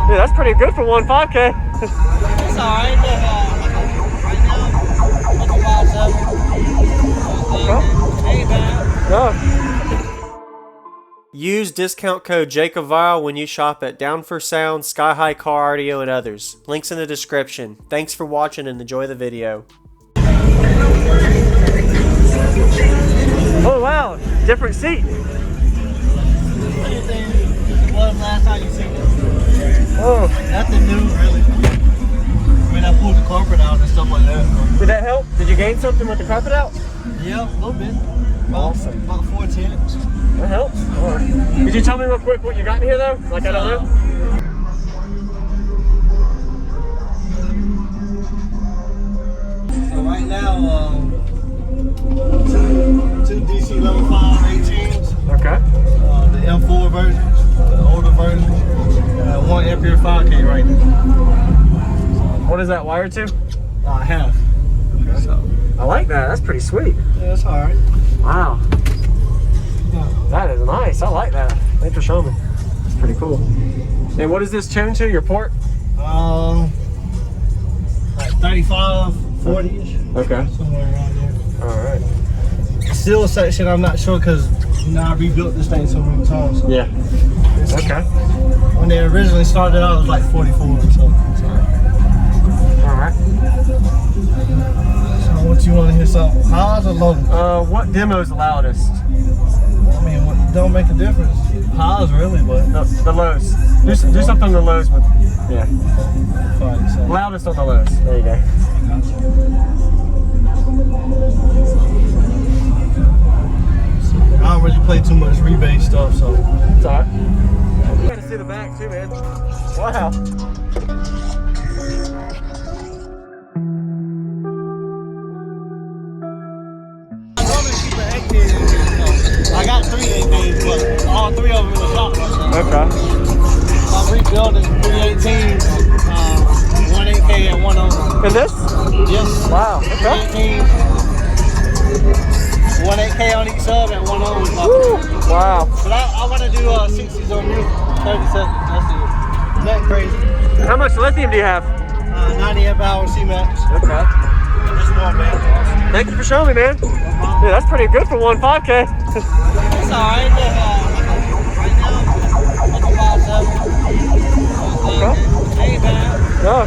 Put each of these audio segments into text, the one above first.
Yeah, that's pretty good for 1.5K. It's alright, but right now, it's about 7. Ain't bad. No. Use discount code JacobViral when you shop at Down for Sound, SkyHigh Car Audio, and others. Links in the description. Thanks for watching and enjoy the video. Oh wow, different seat. What was last time you seen it? Oh, Nothing new, really. I mean, I pulled the carpet out and stuff like that. did that help? Did you gain something with the carpet out? Yeah, a little bit. Awesome. About 4 tenths. That helps. All right. Could you tell me real quick what you got in here though? Like I don't know. So right now, two DC level 5 18s. Okay. The M4 version, the older version. 1 ampere 5K right now. What is that wired to? Half. Okay. So, I like that. That's pretty sweet. yeah, it's alright. Wow. Yeah. That is nice. I like that. Thanks for showing me. It's pretty cool. And what is this tuned to? Your port? Like 35, 40-ish. Okay. Somewhere around there. All right. Still section, I'm not sure because I rebuilt this thing so many times. So. Yeah. Okay. When they originally started out, it was like 44. So. All right. So what you want to hear? Something highs or lows? What demo is the loudest? I mean, it don't make a difference. Highs really, but The lows. Do something on the lows with. Yeah. fine. So. Loudest on the lows. There you go. I don't really play too much rebate stuff, so. It's alright. You gotta see the back too, man. Wow. I got 3 18s, but all 3 of them in the shop right now. Okay. I'm rebuilding 3 18s, 1 8K and 1 of them. And this? Yes. Wow. 3 Okay. 18s, 1 8K on each sub and 1 of them. Woo. Wow. But I want to do 60s on music, 30 seconds. That's it. That crazy. How much lithium do you have? 90 amp hour C-Max. Okay. Just more band. Thank you for showing me, man. Yeah, that's pretty good for 1.5K. It's alright, but right now, it's about 7. Ain't bad. No.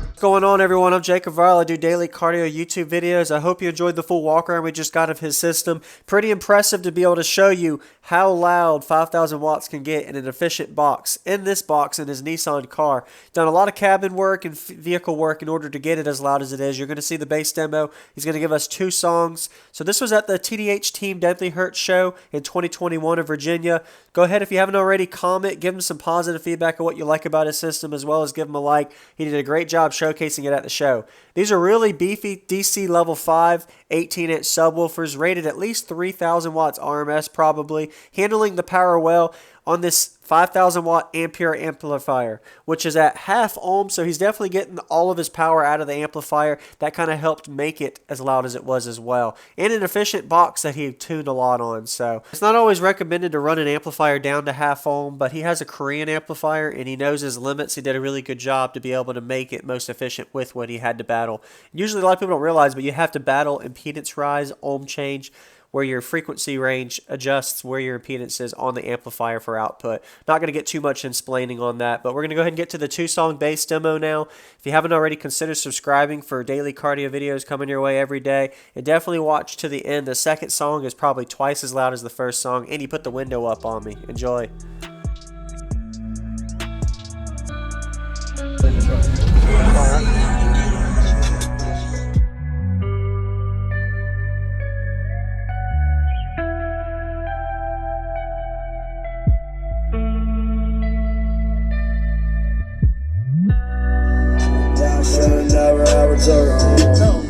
What's going on, everyone? I'm JacobViral. I do daily cardio YouTube videos. I hope you enjoyed the full walk around we just got of his system. Pretty impressive to be able to show you how loud 5,000 watts can get in an efficient box. In this box, in his Nissan car. Done a lot of cabin work and vehicle work in order to get it as loud as it is. You're going to see the bass demo. He's going to give us 2 songs. So this was at the TDH Team DroppinHz show in 2021 in Virginia. Go ahead, if you haven't already, comment, give him some positive feedback on what you like about his system, as well as give him a like. He did a great job showcasing it at the show. These are really beefy DC level 5 18-inch subwoofers, rated at least 3,000 watts RMS probably, handling the power well on this 5,000 watt ampere amplifier, which is at half ohm, so he's definitely getting all of his power out of the amplifier. That kind of helped make it as loud as it was as well. And an efficient box that he tuned a lot on, so it's not always recommended to run an amplifier down to half ohm, but he has a Korean amplifier and he knows his limits. He did a really good job to be able to make it most efficient with what he had to battle. Usually a lot of people don't realize, but you have to battle impedance rise, ohm change, where your frequency range adjusts where your impedance is on the amplifier for output. Not going to get too much explaining on that, but we're going to go ahead and get to the 2-song bass demo now. If you haven't already, consider subscribing for daily cardio videos coming your way every day. And definitely watch to the end. The second song is probably twice as loud as the first song, and he put the window up on me. Enjoy. Never ever took home.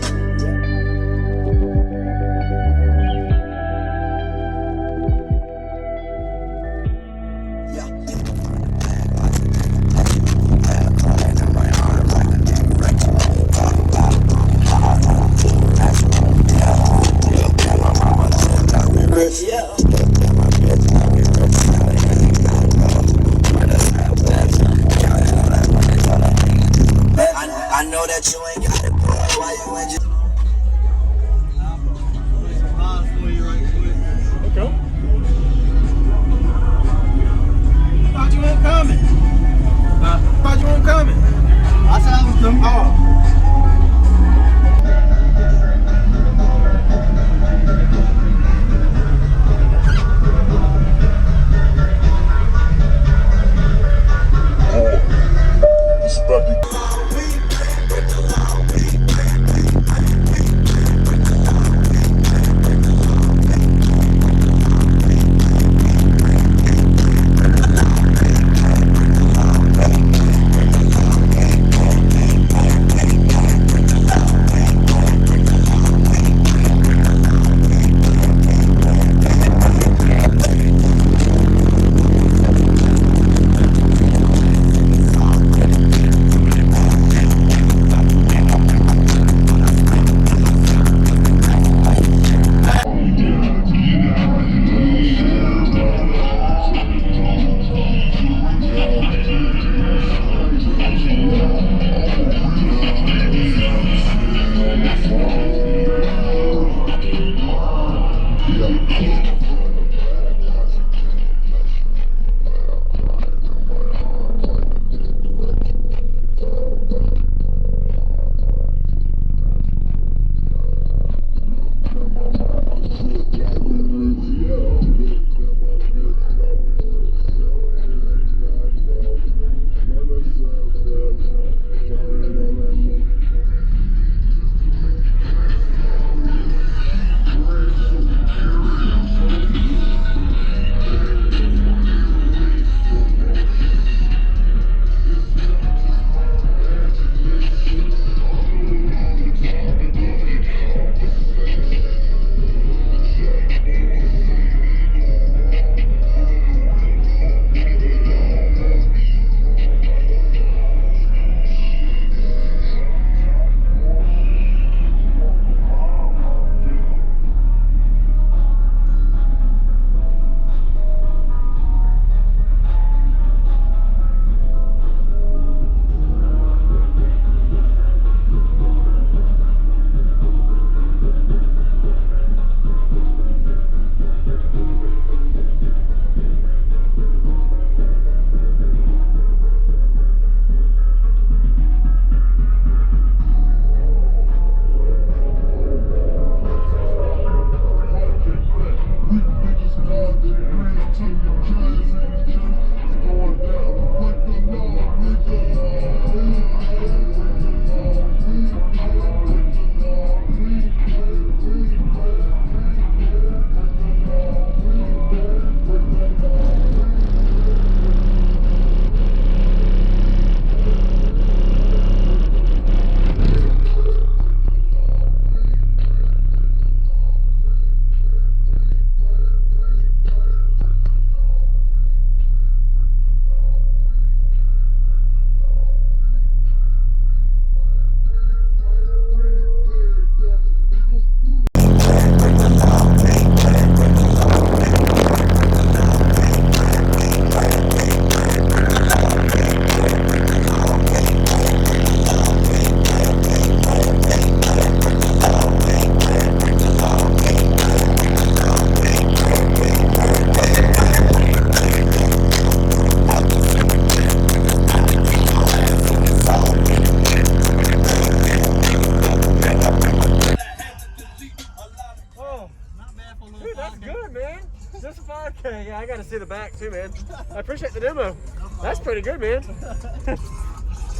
too, man. I appreciate the demo. That's pretty good, man.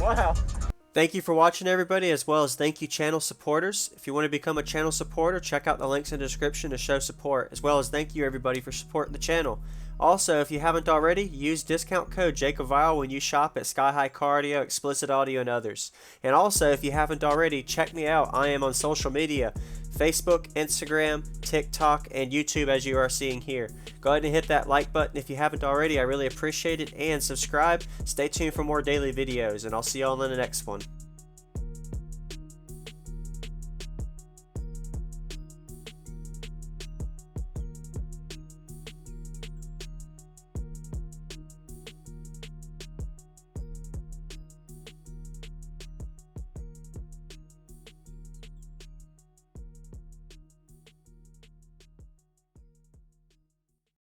Wow. Thank you for watching, everybody, as well as thank you channel supporters. If you want to become a channel supporter, check out the links in the description to show support, as well as thank you everybody for supporting the channel. Also, if you haven't already, use discount code JacobViral when you shop at SkyHigh Cardio, Xplicit Audio, and others. And also, if you haven't already, check me out. I am on social media, Facebook, Instagram, TikTok, and YouTube, as you are seeing here. Go ahead and hit that like button if you haven't already. I really appreciate it. And subscribe. Stay tuned for more daily videos, and I'll see y'all in the next one.